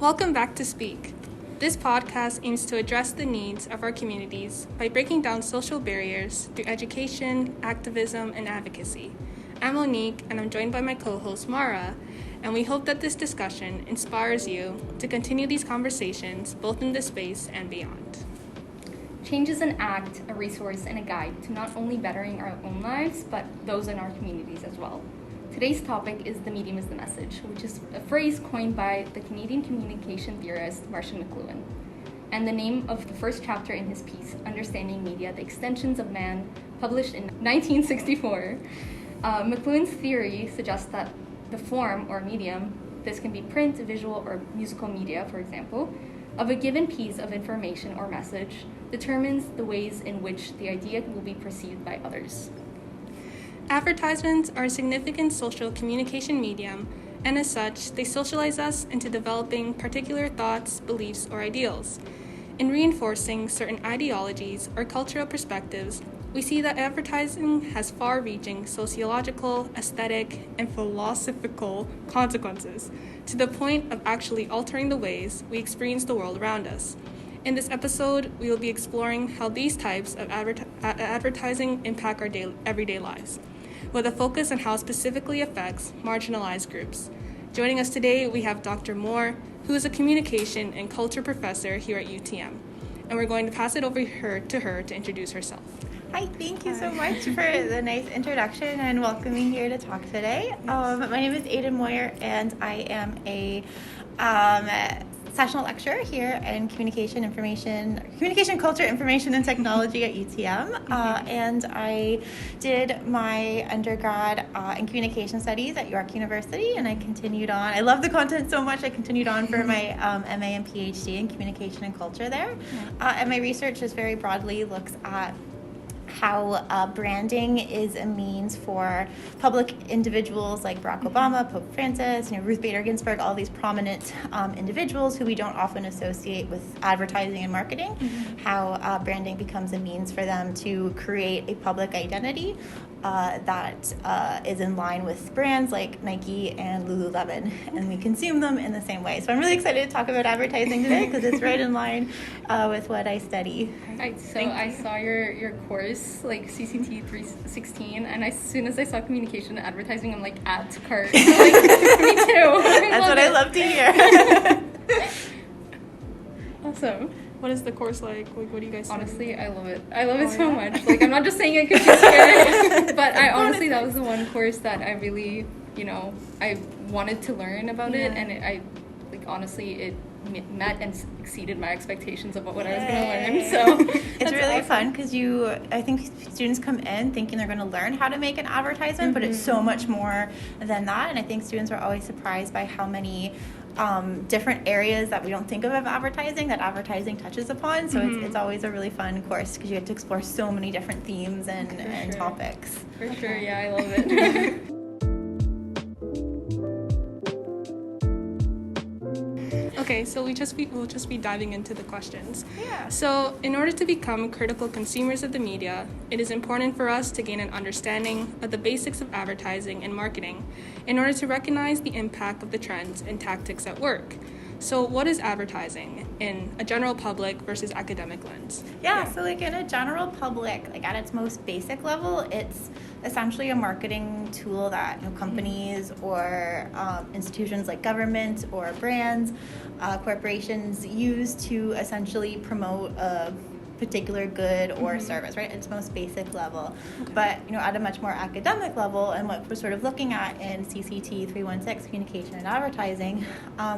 Welcome back to Speak. This podcast aims to address the needs of our communities by breaking down social barriers through education, activism, and advocacy. I'm Monique, and I'm joined by my co-host Mara, and we hope that this discussion inspires you to continue these conversations both in this space and beyond. Change is an act, a resource, and a guide to not only bettering our own lives, but those in our communities as well. Today's topic is the medium is the message, which is a phrase coined by the Canadian communication theorist Marshall McLuhan, and the name of the first chapter in his piece, Understanding Media, the Extensions of Man, published in 1964. McLuhan's theory suggests that the form or medium, this can be print, visual, or musical media, for example, of a given piece of information or message determines the ways in which the idea will be perceived by others. Advertisements are a significant social communication medium, and as such, they socialize us into developing particular thoughts, beliefs, or ideals. In reinforcing certain ideologies or cultural perspectives, we see that advertising has far-reaching sociological, aesthetic, and philosophical consequences, to the point of actually altering the ways we experience the world around us. In this episode, we will be exploring how these types of advertising impact our everyday lives, with a focus on how it specifically affects marginalized groups. Joining us today, we have Dr. Moir, who is a communication and culture professor here at UTM, and we're going to pass it over to her to introduce herself. Hi, thank you so much for the nice introduction and welcoming here to talk today. My name is Aidan Moir, and I am a sessional lecturer here in communication, culture, information, and technology at UTM. And I did my undergrad in communication studies at York University, and I continued on. I love the content so much, I continued on for my MA and PhD in communication and culture there. And my research just very broadly looks at how branding is a means for public individuals like Barack Obama, Pope Francis, Ruth Bader Ginsburg, all these prominent individuals who we don't often associate with advertising and marketing, how branding becomes a means for them to create a public identity that is in line with brands like Nike and Lululemon, and we consume them in the same way. So I'm really excited to talk about advertising today because it's right in line with what I study. Right, so I saw your course, like CCT 316, and as soon as I saw communication and advertising, I'm like, add to cart. I'm like, me too. That's what I love to hear. Awesome. What is the course like? What do you guys think? Honestly, I love it. I love it so much. Like, I'm not just saying it because she's here, but that was the one course that I really, I wanted to learn about it, and it met and exceeded my expectations of what I was going to learn. So it's really fun because I think students come in thinking they're going to learn how to make an advertisement, but it's so much more than that. And I think students are always surprised by how many different areas that we don't think of advertising that advertising touches upon. So it's always a really fun course because you get to explore so many different themes and topics. For sure, yeah, I love it. Okay, so we'll just be diving into the questions. Yeah. So in order to become critical consumers of the media, it is important for us to gain an understanding of the basics of advertising and marketing in order to recognize the impact of the trends and tactics at work. So what is advertising in a general public versus academic lens? Yeah, so like in a general public, like at its most basic level, it's essentially a marketing tool that companies or institutions like government or brands, corporations use to essentially promote a particular good or service, right? Its most basic level. Okay. But at a much more academic level, and what we're sort of looking at in CCT 316, communication and advertising,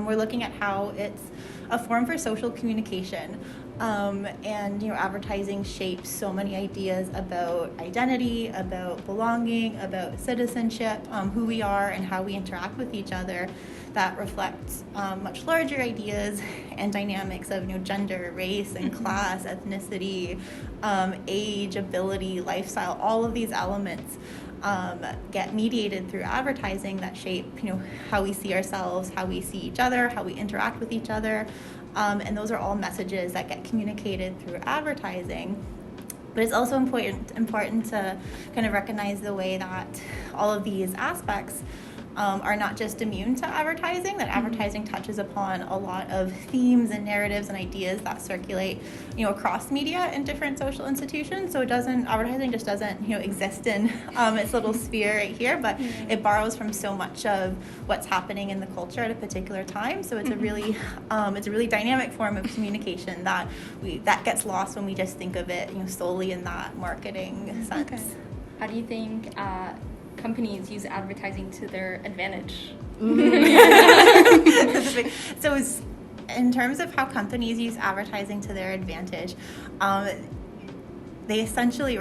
we're looking at how it's a form for social communication. And advertising shapes so many ideas about identity, about belonging, about citizenship, who we are and how we interact with each other, that reflects much larger ideas and dynamics of gender, race, and class, ethnicity, age, ability, lifestyle. All of these elements get mediated through advertising that shape how we see ourselves, how we see each other, how we interact with each other. And those are all messages that get communicated through advertising. But it's also important to kind of recognize the way that all of these aspects are not just immune to advertising, that advertising touches upon a lot of themes and narratives and ideas that circulate, across media in different social institutions. So advertising just doesn't, exist in its little sphere right here, but it borrows from so much of what's happening in the culture at a particular time. So it's a really dynamic form of communication that gets lost when we just think of it, solely in that marketing sense. Okay. How do you think companies use advertising to their advantage? So in terms of how companies use advertising to their advantage, they essentially,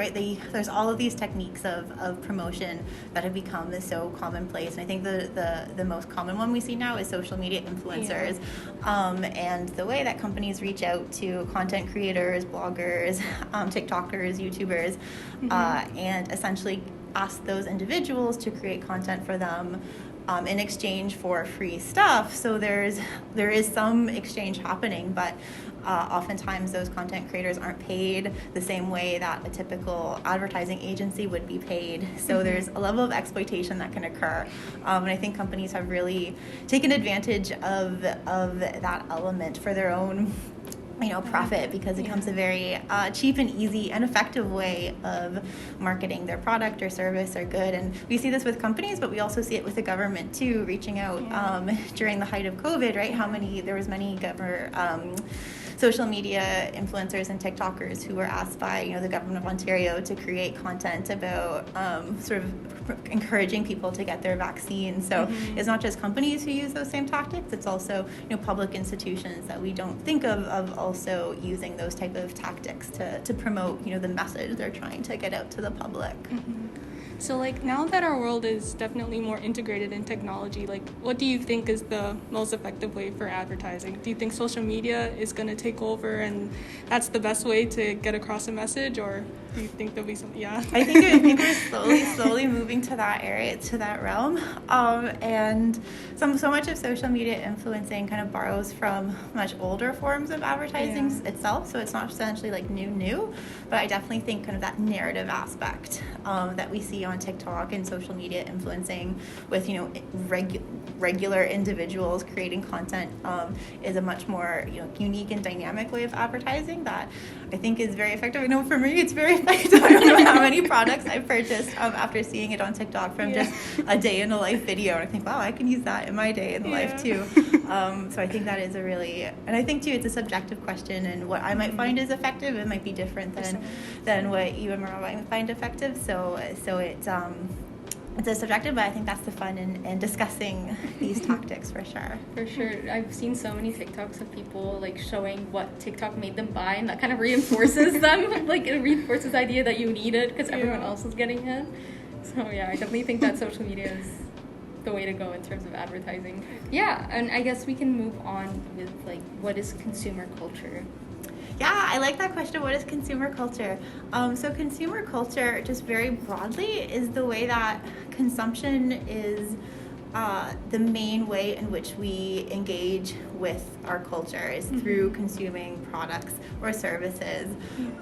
there's all of these techniques of promotion that have become so commonplace. And I think the most common one we see now is social media influencers. And the way that companies reach out to content creators, bloggers, TikTokers, YouTubers, and essentially ask those individuals to create content for them in exchange for free stuff. So there is some exchange happening, but oftentimes those content creators aren't paid the same way that a typical advertising agency would be paid. So there's a level of exploitation that can occur. And I think companies have really taken advantage of that element for their own profit, because it becomes a very cheap and easy and effective way of marketing their product or service or good. And we see this with companies, but we also see it with the government too, reaching out during the height of COVID, right? There was many social media influencers and TikTokers who were asked by the government of Ontario to create content about sort of encouraging people to get their vaccine. So it's not just companies who use those same tactics, it's also public institutions that we don't think of also using those type of tactics to promote the message they're trying to get out to the public. So now that our world is definitely more integrated in technology, what do you think is the most effective way for advertising? Do you think social media is going to take over and that's the best way to get across a message, or do you think there'll be some, I think we're slowly moving to that area, to that realm. And so much of social media influencing kind of borrows from much older forms of advertising itself. So it's not essentially new, but I definitely think kind of that narrative aspect that we see on TikTok and social media influencing with regular individuals creating content is a much more unique and dynamic way of advertising that I think is very effective. I know for me it's very effective. I don't know how many products I've purchased after seeing it on TikTok from just a day in the life video, and I think, wow, I can use that in my day in the life too. So I think that is and I think too it's a subjective question, and what I might find is effective, it might be different than what you and Mara might find effective. So it's a subjective, but I think that's the fun in discussing these tactics for sure. For sure. I've seen so many TikToks of people showing what TikTok made them buy, and that kind of reinforces them. It reinforces the idea that you need it because everyone else is getting it. So I definitely think that social media is the way to go in terms of advertising. Yeah, and I guess we can move on with what is consumer culture? Yeah, I like that question. What is consumer culture? So consumer culture, just very broadly, is the way that consumption is the main way in which we engage with our culture is through consuming products or services.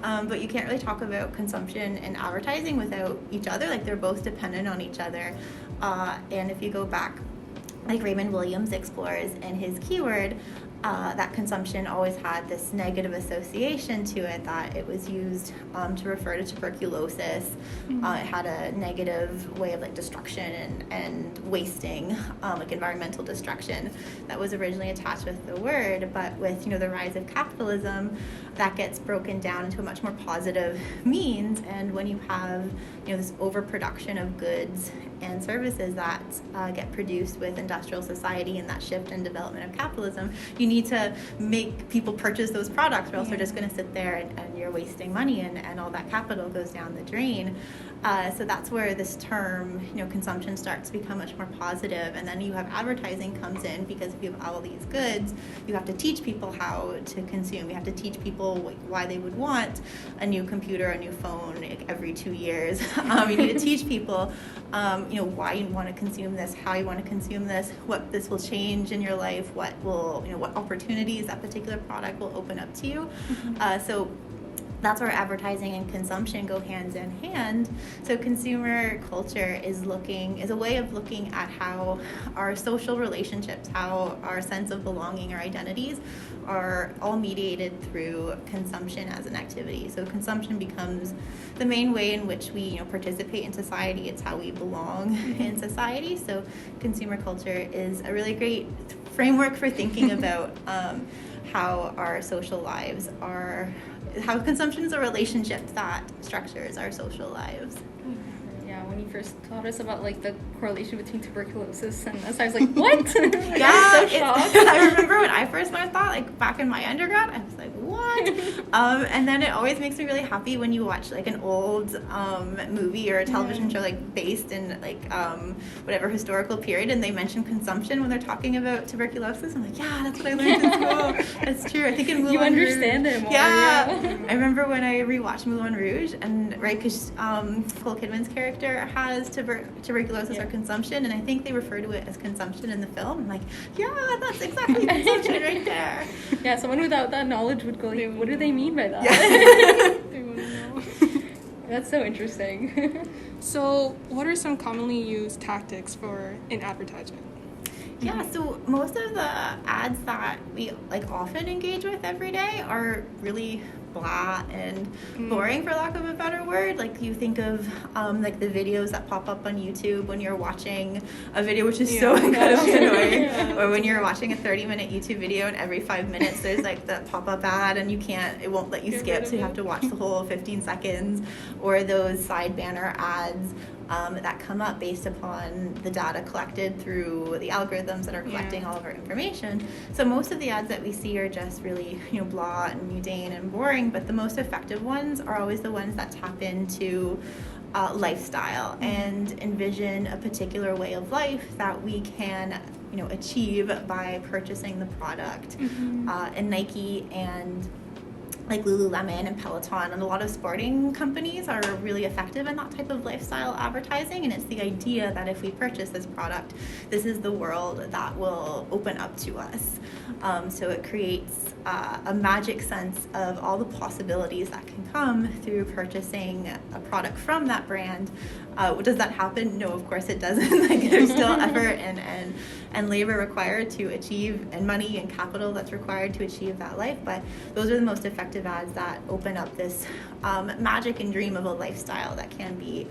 But you can't really talk about consumption and advertising without each other. They're both dependent on each other. And if you go back, Raymond Williams explores in his keyword, that consumption always had this negative association to it, that it was used to refer to tuberculosis. It had a negative way of destruction and wasting, environmental destruction that was originally attached with the word. But with the rise of capitalism, that gets broken down into a much more positive means. And when you have this overproduction of goods and services that get produced with industrial society and that shift and development of capitalism, you need to make people purchase those products, or else they're just going to sit there and you're wasting money and all that capital goes down the drain. So that's where this term, consumption starts to become much more positive. And then you have advertising comes in, because if you have all these goods, you have to teach people how to consume. You have to teach people why they would want a new computer, a new phone every 2 years. You need to teach people, why you want to consume this, how you want to consume this, what this will change in your life, what opportunities that particular product will open up to you. So that's where advertising and consumption go hands in hand. So consumer culture is a way of looking at how our social relationships, how our sense of belonging, our identities are all mediated through consumption as an activity. So consumption becomes the main way in which we participate in society. It's how we belong in society. So consumer culture is a really great framework for thinking about how our social lives are, how consumption is a relationship that structures our social lives. Yeah, when you first taught us about like the correlation between tuberculosis and this, I was like, what? Like, Yeah, I was so shocked. I remember when I first learned that, like back in my undergrad, I was like, what? And then it always makes me really happy when you watch like an old movie or a television show like based in like whatever historical period, and they mention consumption when they're talking about tuberculosis. I'm like, yeah, that's what I learned in school. That's true. I think in Moulin You understand Rouge, it more. Yeah. I remember when I rewatched Moulin Rouge, and right, because Nicole Kidman's character has tuberculosis or consumption, and I think they refer to it as consumption in the film. I'm like, yeah, that's exactly consumption right there. Yeah, someone without that knowledge would go like, what do they mean by that? Yeah. They wouldn't know. That's so interesting. So, what are some commonly used tactics in advertisement? Yeah, so most of the ads that we like often engage with every day are really blah and boring, for lack of a better word. Like you think of like the videos that pop up on YouTube when you're watching a video, which is so incredibly annoying, or when you're watching a 30-minute YouTube video and every 5 minutes there's like the pop-up ad and it won't let you skip, so you have to watch the whole 15 seconds, or those side banner ads that come up based upon the data collected through the algorithms that are collecting all of our information. So most of the ads that we see are just really, blah and mundane and boring, but the most effective ones are always the ones that tap into lifestyle and envision a particular way of life that we can achieve by purchasing the product. And Nike and like Lululemon and Peloton and a lot of sporting companies are really effective in that type of lifestyle advertising, and it's the idea that if we purchase this product, this is the world that will open up to us. So it creates a magic sense of all the possibilities that can come through purchasing a product from that brand. Does that happen? No, of course it doesn't. Like there's still effort and labor required to achieve, and money and capital that's required to achieve that life. But those are the most effective ads that open up this magic and dream of a lifestyle that can be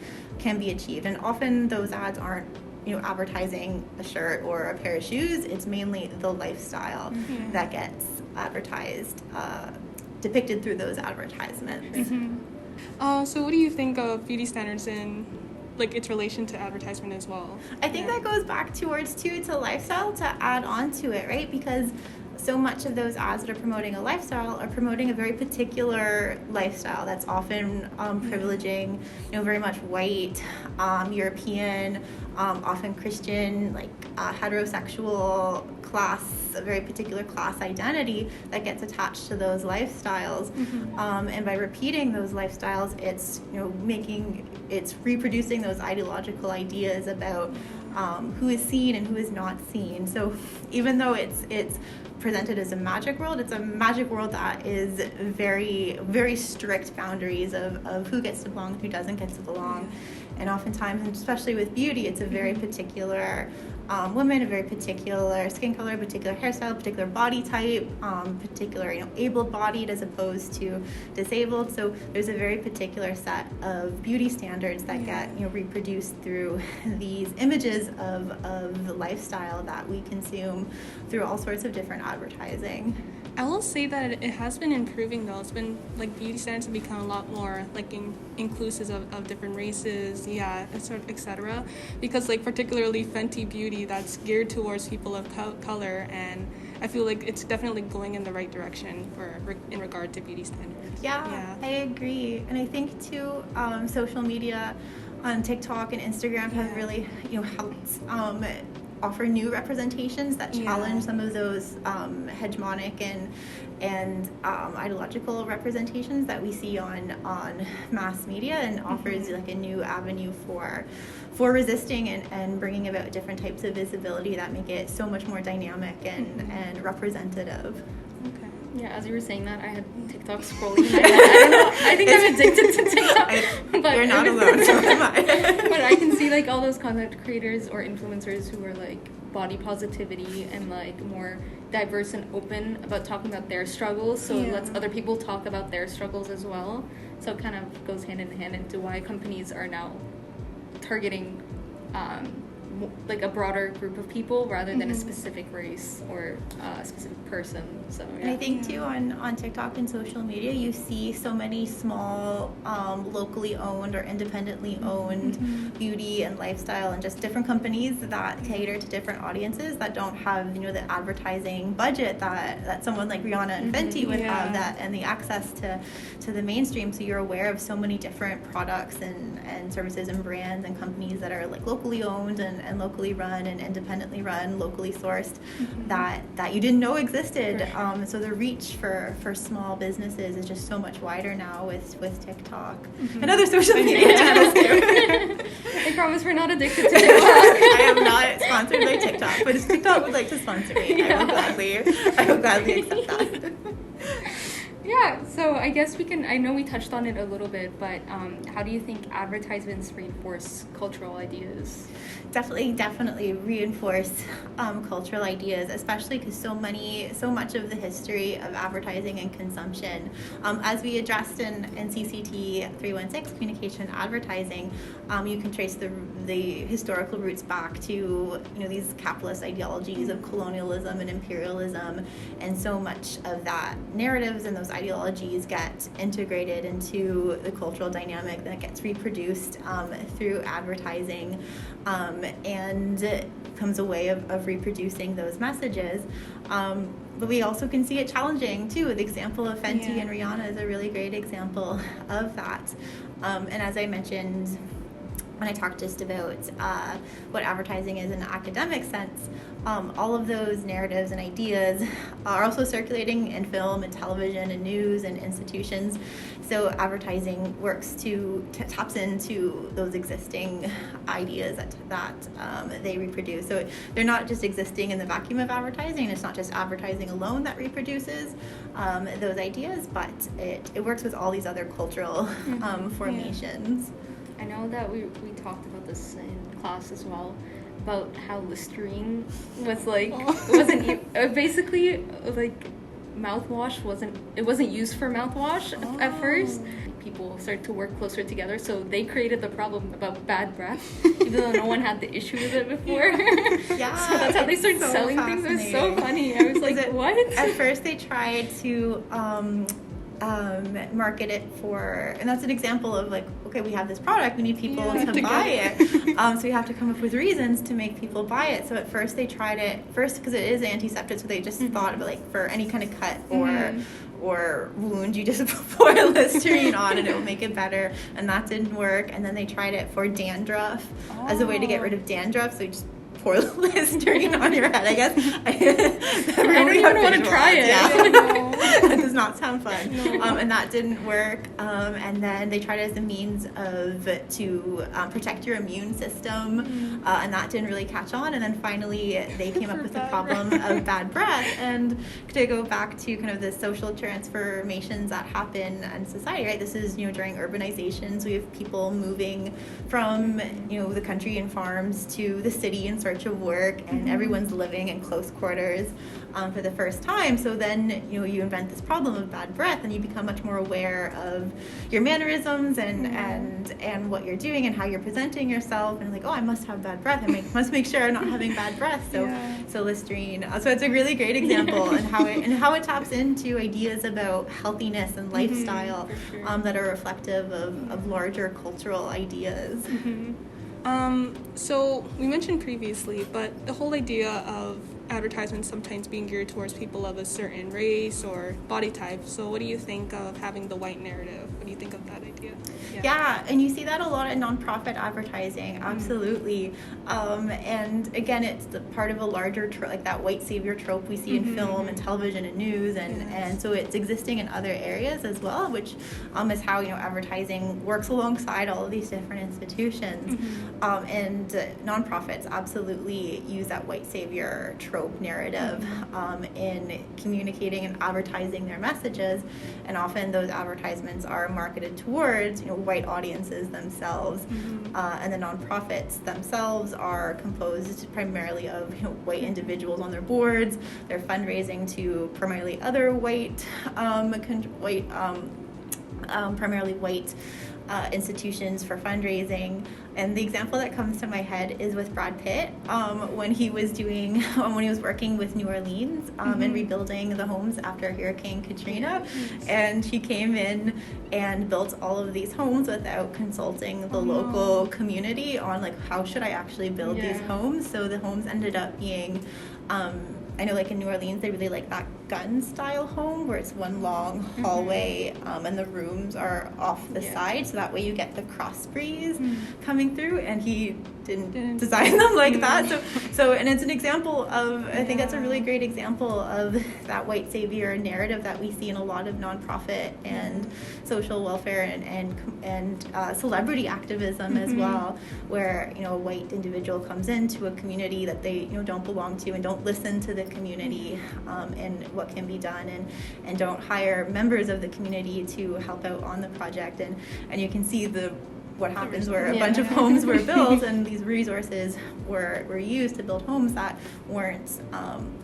achieved. And often those ads aren't advertising a shirt or a pair of shoes. It's mainly the lifestyle that gets advertised, depicted through those advertisements. So what do you think of beauty standards in its relation to advertisement as well? I think that goes back towards to lifestyle, to add on to it, right? Because so much of those ads that are promoting a lifestyle are promoting a very particular lifestyle that's often privileging, very much white, European, often Christian, heterosexual class, a very particular class identity that gets attached to those lifestyles. And by repeating those lifestyles, it's it's reproducing those ideological ideas about who is seen and who is not seen. So even though it's presented as a magic world, it's a magic world that is very, very strict boundaries of who gets to belong, who doesn't get to belong. And oftentimes, and especially with beauty, it's a very particular woman, a very particular skin color, particular hairstyle, particular body type, particular able-bodied as opposed to disabled. So there's a very particular set of beauty standards that get reproduced through these images of the lifestyle that we consume through all sorts of different advertising. I will say that it has been improving though. It's been beauty standards have become a lot more inclusive of different races, etc. Because particularly Fenty Beauty, that's geared towards people of color, and I feel like it's definitely going in the right direction in regard to beauty standards. Yeah, I agree, and I think too, social media on TikTok and Instagram have really helped offer new representations that challenge some of those hegemonic and ideological representations that we see on mass media, and offers a new avenue for resisting and bringing about different types of visibility that make it so much more dynamic and representative. Okay. Yeah, as you were saying that, I had TikTok scrolling in my head. I don't know. I think I'm addicted to TikTok. But you're not alone, so am I. But I can see like all those content creators or influencers who are like body positivity and like more diverse and open about talking about their struggles. So it lets other people talk about their struggles as well. So it kind of goes hand in hand into why companies are now targeting like a broader group of people rather than a specific race or a specific person. So and I think too on TikTok and social media you see so many small locally owned or independently owned beauty and lifestyle and just different companies that cater to different audiences that don't have the advertising budget that someone like Rihanna and Fenty would have, that and the access to the mainstream. So you're aware of so many different products and services and brands and companies that are like locally owned and locally run and independently run, locally sourced, that you didn't know existed. Sure. So the reach for small businesses is just so much wider now with TikTok and other social media channels too. I promise we're not addicted to TikTok. I am not sponsored by TikTok, but if TikTok would like to sponsor me, I will gladly accept that. Yeah, so I guess I know we touched on it a little bit, but how do you think advertisements reinforce cultural ideas? Definitely reinforce cultural ideas, especially because so much of the history of advertising and consumption, as we addressed in CCT 316, communication advertising, you can trace the historical roots back to these capitalist ideologies of colonialism and imperialism, and so much of that narratives and those ideologies get integrated into the cultural dynamic that gets reproduced through advertising, and becomes a way of reproducing those messages. But we also can see it challenging too. The example of Fenty and Rihanna is a really great example of that. And as I mentioned when I talked just about what advertising is in an academic sense, all of those narratives and ideas are also circulating in film and television and news and institutions. So advertising works taps into those existing ideas that they reproduce. So they're not just existing in the vacuum of advertising. It's not just advertising alone that reproduces those ideas, but it works with all these other cultural formations. I know that we talked about this in class as well, about how Listerine was like wasn't basically like mouthwash wasn't used for mouthwash at first. People started to work closer together, so they created the problem about bad breath, even though no one had the issue with it before. Yeah, so that's how they started selling things. It was so funny. I was like, what? At first, they tried to market it for, and that's an example of like, okay, we have this product, we need people to buy it, so we have to come up with reasons to make people buy it. So at first they tried it because it is antiseptic, so they just thought of it like for any kind of cut or wound, you just pour Listerine on and it will make it better, and that didn't work. And then they tried it for dandruff as a way to get rid of dandruff, so you just pour Listerine on your head, I guess. I don't even want to try it. Yeah. That does not sound fun. No. And that didn't work. And then they tried it as a means to protect your immune system, and that didn't really catch on. And then finally they came up with the problem of bad breath. And to go back to kind of the social transformations that happen in society, right? This is during urbanization, so we have people moving from the country and farms to the city in search of work, and everyone's living in close quarters for the first time. So then you invent this problem of bad breath, and you become much more aware of your mannerisms and what you're doing and how you're presenting yourself, and like, oh, I must have bad breath, I must make sure I'm not having bad breath. So Listerine. So it's a really great example and how it taps into ideas about healthiness and lifestyle, that are reflective of larger cultural ideas. So we mentioned previously, but the whole idea of advertisements sometimes being geared towards people of a certain race or body type. So what do you think of having the white narrative? What do you think of that idea? Yeah, and you see that a lot in nonprofit advertising, absolutely. And again, it's the part of a larger like that white savior trope we see in film and television and news, and so it's existing in other areas as well, which is how advertising works alongside all of these different institutions. And nonprofits absolutely use that white savior trope narrative in communicating and advertising their messages, and often those advertisements are marketed towards white audiences themselves, and the nonprofits themselves are composed primarily of white individuals on their boards. They're fundraising to primarily other primarily white institutions for fundraising. And the example that comes to my head is with Brad Pitt, when he was working with New Orleans and rebuilding the homes after Hurricane Katrina. And he came in and built all of these homes without consulting the local community on how should I actually build these homes. So the homes ended up being I know in New Orleans they really like that gun style home where it's one long hallway and the rooms are off the side, so that way you get the cross breeze coming through, and he didn't design them like that. So and it's an example of, I think that's a really great example of that white savior narrative that we see in a lot of nonprofit and social welfare and celebrity activism as well, where a white individual comes into a community that they don't belong to and don't listen to the community and what can be done, and don't hire members of the community to help out on the project, and you can see what happens where a bunch of homes were built and these resources were used to build homes that weren't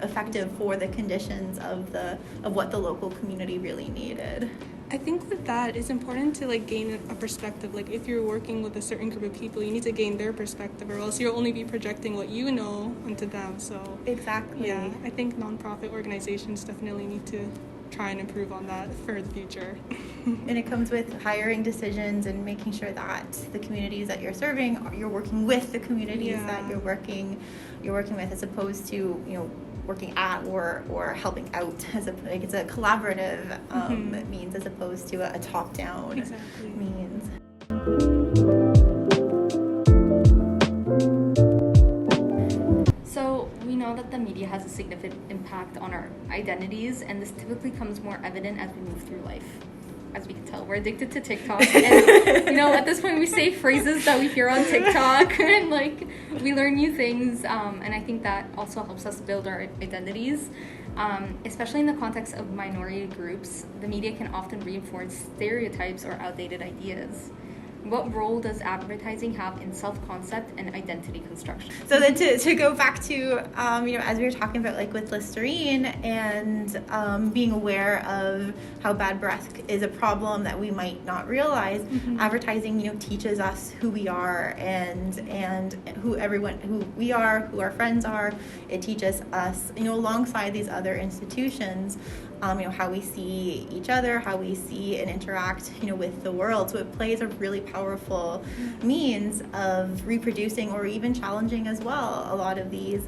effective for the conditions of what the local community really needed. I think with that, it's important to gain a perspective. If you're working with a certain group of people, you need to gain their perspective, or else you'll only be projecting what you know onto them. So exactly. Yeah, I think nonprofit organizations definitely need to try and improve on that for the future. And it comes with hiring decisions and making sure that the communities that you're serving, you're working with the communities that you're working with, as opposed to working at or helping out, it's a collaborative means as opposed to a top-down means. So we know that the media has a significant impact on our identities, and this typically becomes more evident as we move through life. As we can tell, we're addicted to TikTok, and at this point we say phrases that we hear on TikTok, and we learn new things, and I think that also helps us build our identities, especially in the context of minority groups. The media can often reinforce stereotypes or outdated ideas. What role does advertising have in self-concept and identity construction? So then to go back to, as we were talking about with Listerine and being aware of how bad breath is a problem that we might not realize, advertising, teaches us who we are and who we are, who our friends are. It teaches us, alongside these other institutions, how we see each other, how we see and interact, with the world. So it plays a really powerful means of reproducing or even challenging as well a lot of these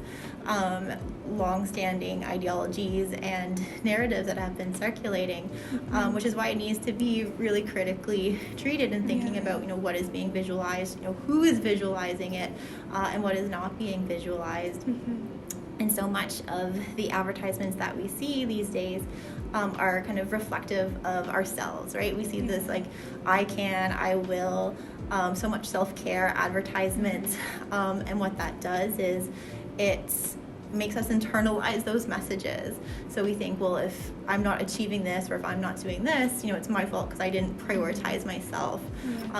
long-standing ideologies and narratives that have been circulating, which is why it needs to be really critically treated and thinking about, what is being visualized, who is visualizing it, and what is not being visualized. And so much of the advertisements that we see these days are kind of reflective of ourselves, right? We see this I can, I will, so much self-care advertisements, and what that does is it makes us internalize those messages. So we think, well, if I'm not achieving this, or if I'm not doing this, it's my fault because I didn't prioritize myself,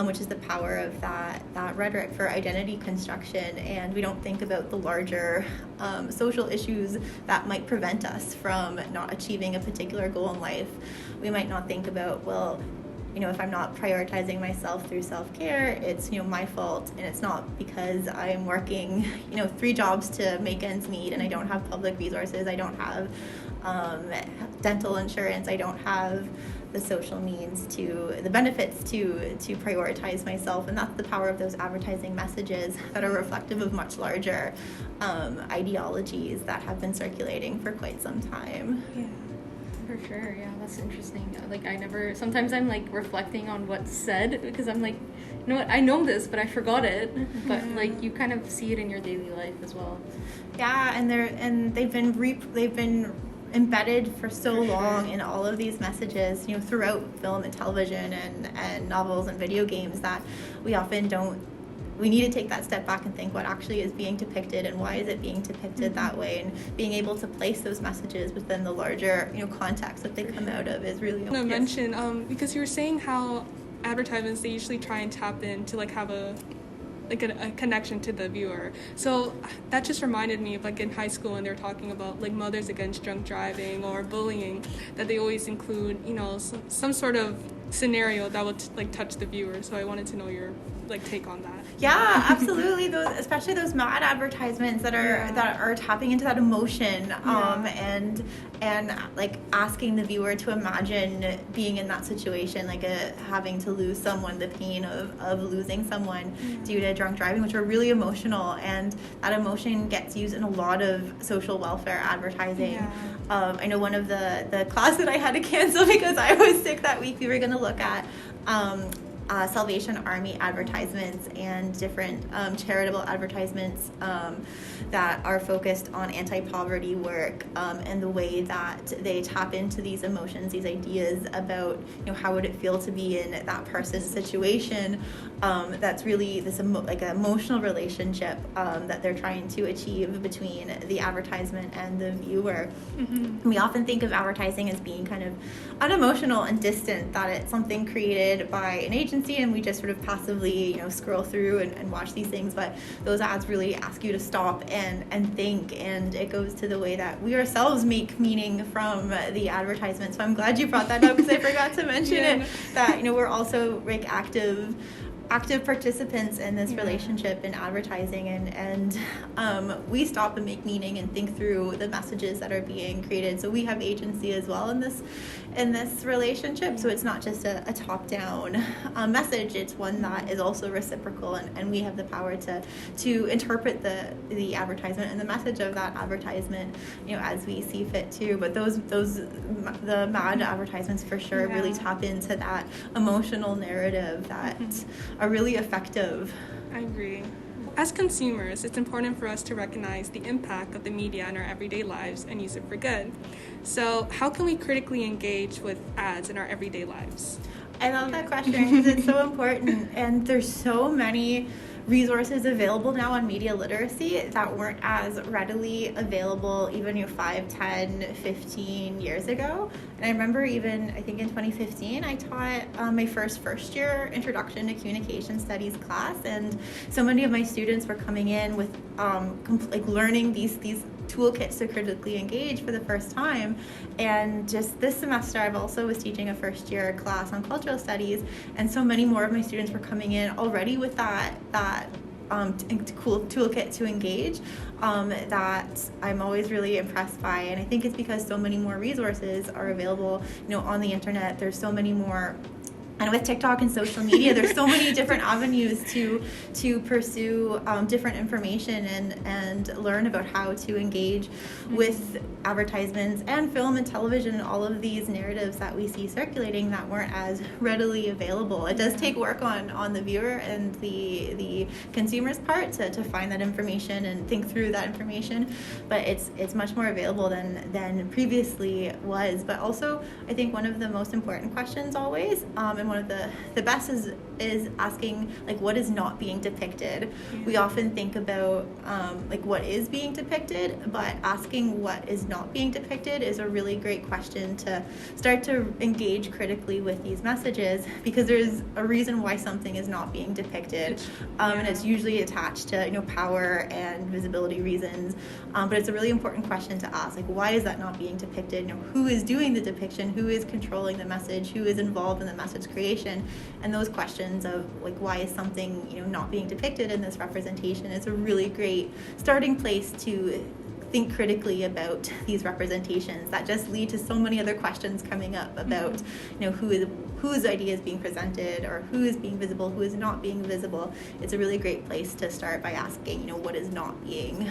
which is the power of that rhetoric for identity construction. And we don't think about the larger social issues that might prevent us from not achieving a particular goal in life. We might not think about, well, if I'm not prioritizing myself through self-care, it's, my fault, and it's not because I'm working, 3 jobs to make ends meet, and I don't have public resources, I don't have dental insurance, I don't have the social means the benefits to prioritize myself. And that's the power of those advertising messages that are reflective of much larger ideologies that have been circulating for quite some time. Yeah. For sure, yeah, that's interesting. Like, sometimes I'm like reflecting on what's said because I'm like, you know what, I know this, but I forgot it. But like, you kind of see it in your daily life as well. Yeah, and they've been embedded for so long in all of these messages, throughout film and television and novels and video games, that we often don't. We need to take that step back and think what actually is being depicted and why is it being depicted that way, and being able to place those messages within the larger, context that they come out of is really important. I mention because you were saying how advertisements, they usually try and tap in to like have a connection to the viewer. So that just reminded me of like in high school when they're talking about like Mothers Against Drunk Driving or bullying, that they always include some sort of scenario that would like touch the viewer. So I wanted to know your take on that. Yeah, absolutely. Especially those mad advertisements that are tapping into that emotion, and like asking the viewer to imagine being in that situation, like having to lose someone, the pain of losing someone due to drunk driving, which are really emotional, and that emotion gets used in a lot of social welfare advertising. I know one of the class that I had to cancel because I was sick that week, we were going to look at Salvation Army advertisements and different charitable advertisements that are focused on anti-poverty work, and the way that they tap into these emotions, these ideas about how would it feel to be in that person's situation. That's really this emotional relationship that they're trying to achieve between the advertisement and the viewer. We often think of advertising as being kind of unemotional and distant, that it's something created by an agency and we just sort of passively scroll through and watch these things, but those ads really ask you to stop and think, and it goes to the way that we ourselves make meaning from the advertisement. So I'm glad you brought that up because I forgot to mention it, that we're also like active participants in this relationship in advertising, and we stop and make meaning and think through the messages that are being created. So we have agency as well in this relationship. So it's not just a top-down message, it's one that is also reciprocal, and we have the power to interpret the advertisement and the message of that advertisement as we see fit too. But the mad advertisements for sure really tap into that emotional narrative that are really effective. I agree. As consumers, it's important for us to recognize the impact of the media in our everyday lives and use it for good. So how can we critically engage with ads in our everyday lives? I love that question because it's so important, and there's so many resources available now on media literacy that weren't as readily available even 5, 10, 15 years ago. And I remember I think in 2015 I taught my first year introduction to communication studies class, and so many of my students were coming in with learning these toolkits to critically engage for the first time. And just this semester I also was teaching a first year class on cultural studies, and so many more of my students were coming in already with that cool toolkit to engage, that I'm always really impressed by. And I think it's because so many more resources are available on the internet. There's so many more. And with TikTok and social media, there's so many different avenues to pursue different information and learn about how to engage with advertisements and film and television, all of these narratives that we see circulating that weren't as readily available. It does take work on the viewer and the consumer's part to find that information and think through that information, but it's much more available than previously was. But also, I think one of the most important questions always, and one of the best is asking what is not being depicted. We often think about what is being depicted, but asking what is not being depicted is a really great question to start to engage critically with these messages, because there's a reason why something is not being depicted, and it's usually attached to power and visibility reasons, but it's a really important question to ask, why is that not being depicted? Who is doing the depiction? Who is controlling the message? Who is involved in the message creation? And those questions of why is something not being depicted in this representation is a really great starting place to think critically about these representations that just lead to so many other questions coming up about whose idea is being presented, or who is being visible, who is not being visible. It's a really great place to start by asking what is not being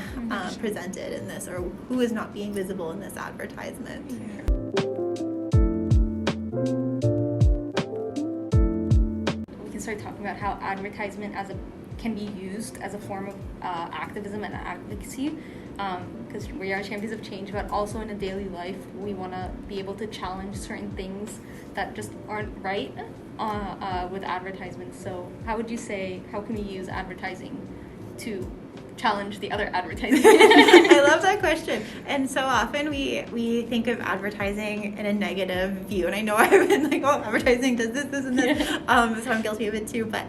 presented in this, or who is not being visible in this advertisement. start talking about how advertisement can be used as a form of activism and advocacy, because we are champions of change, but also in a daily life we want to be able to challenge certain things that just aren't right with advertisements. So how can we use advertising to challenge the other advertising? I love that question. And so often we think of advertising in a negative view, and I know I've been like, oh, advertising does this and this, so I'm guilty of it too. But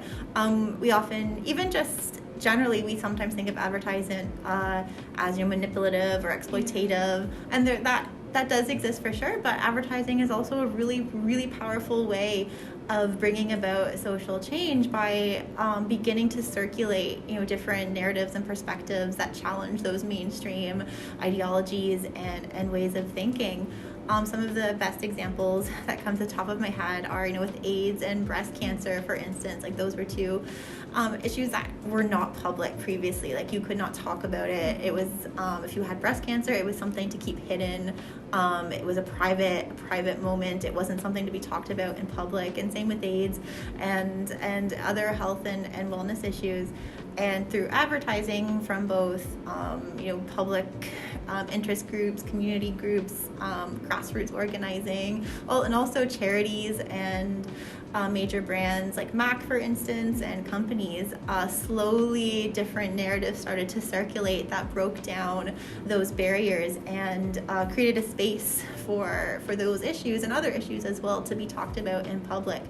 we often, even just generally, we sometimes think of advertising as manipulative or exploitative, and that does exist for sure. But advertising is also a really, really powerful way of bringing about social change by beginning to circulate, different narratives and perspectives that challenge those mainstream ideologies and ways of thinking. Some of the best examples that come to the top of my head are, with AIDS and breast cancer, for instance. Like, those were two issues that were not public previously. Like, you could not talk about it. It was, if you had breast cancer, it was something to keep hidden. It was a private moment. It wasn't something to be talked about in public. And same with AIDS and other health and wellness issues. And through advertising from both, public interest groups, community groups, grassroots organizing, and also charities and major brands like Mac, for instance, and companies, slowly different narratives started to circulate that broke down those barriers and created a space for those issues and other issues as well to be talked about in public.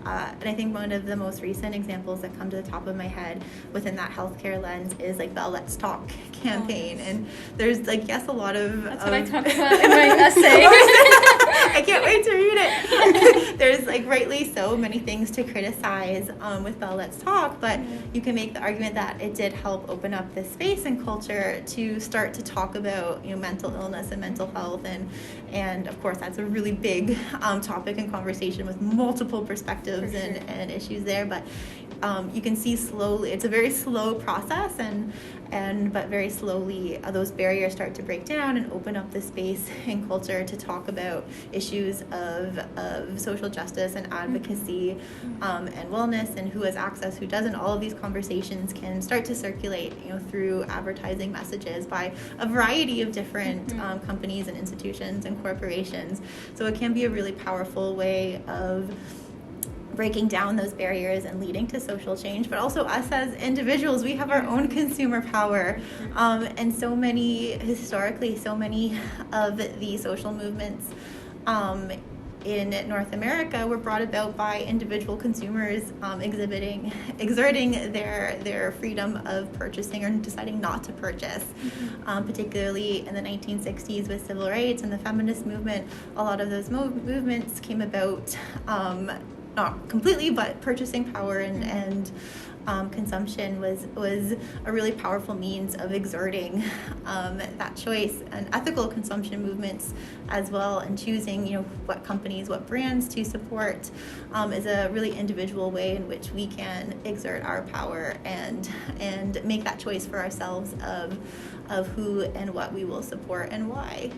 And I think one of the most recent examples that come to the top of my head within that healthcare lens is like the Let's Talk campaign. And there's a lot of... That's what I talk about in my essay. I can't wait to read it. There's rightly so many things to criticize with the Let's Talk, but you can make the argument that it did help open up this space and culture to start to talk about mental illness and mental health, and of course that's a really big topic and conversation with multiple perspectives and issues there, but you can see slowly, it's a very slow process, but very slowly those barriers start to break down and open up the space in culture to talk about issues of social justice and advocacy and wellness and who has access, who doesn't. All of these conversations can start to circulate through advertising messages by a variety of different companies and institutions and corporations. So it can be a really powerful way of breaking down those barriers and leading to social change, but also us as individuals, we have our own consumer power. And so many of the social movements in North America were brought about by individual consumers exerting their freedom of purchasing or deciding not to purchase. Particularly in the 1960s with civil rights and the feminist movement, a lot of those movements came about not completely, but purchasing power and consumption was a really powerful means of exerting that choice, and ethical consumption movements as well, and choosing what companies, what brands to support is a really individual way in which we can exert our power and make that choice for ourselves of who and what we will support and why.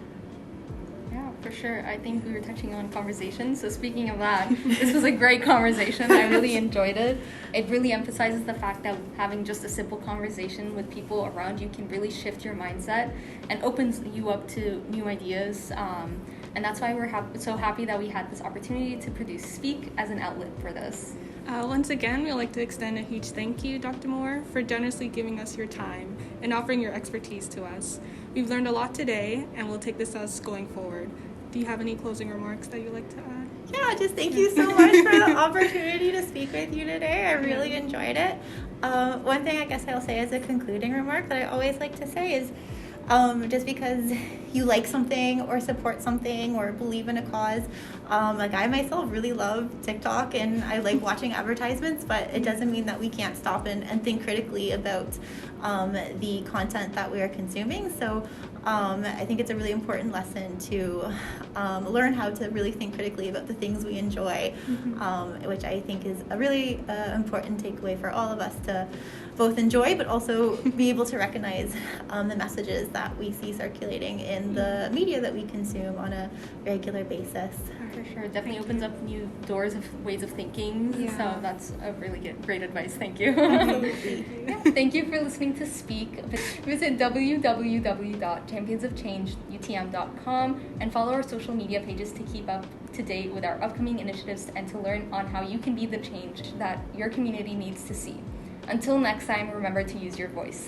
Yeah, for sure. I think we were touching on conversation. So speaking of that, this was a great conversation. I really enjoyed it. It really emphasizes the fact that having just a simple conversation with people around you can really shift your mindset and opens you up to new ideas. And that's why we're so happy that we had this opportunity to produce Speak as an outlet for this. Once again, we'd like to extend a huge thank you, Dr. Moir, for generously giving us your time and offering your expertise to us. We've learned a lot today, and we'll take this as going forward. Do you have any closing remarks that you'd like to add? Yeah, just thank you so much for the opportunity to speak with you today. I really enjoyed it. One thing I guess I'll say as a concluding remark that I always like to say is just because you like something or support something or believe in a cause, I myself really love TikTok and I like watching advertisements, but it doesn't mean that we can't stop and think critically about the content that we are consuming. So I think it's a really important lesson to learn how to really think critically about the things we enjoy, which I think is a really important takeaway for all of us to both enjoy but also be able to recognize the messages that we see circulating in the media that we consume on a regular basis. For sure. It definitely opens up new doors of ways of thinking. Yeah. So that's a really great advice. Thank you. Absolutely. Thank you for listening to Speak. Visit www.championsofchangeutm.com and follow our social media pages to keep up to date with our upcoming initiatives and to learn on how you can be the change that your community needs to see. Until next time, remember to use your voice.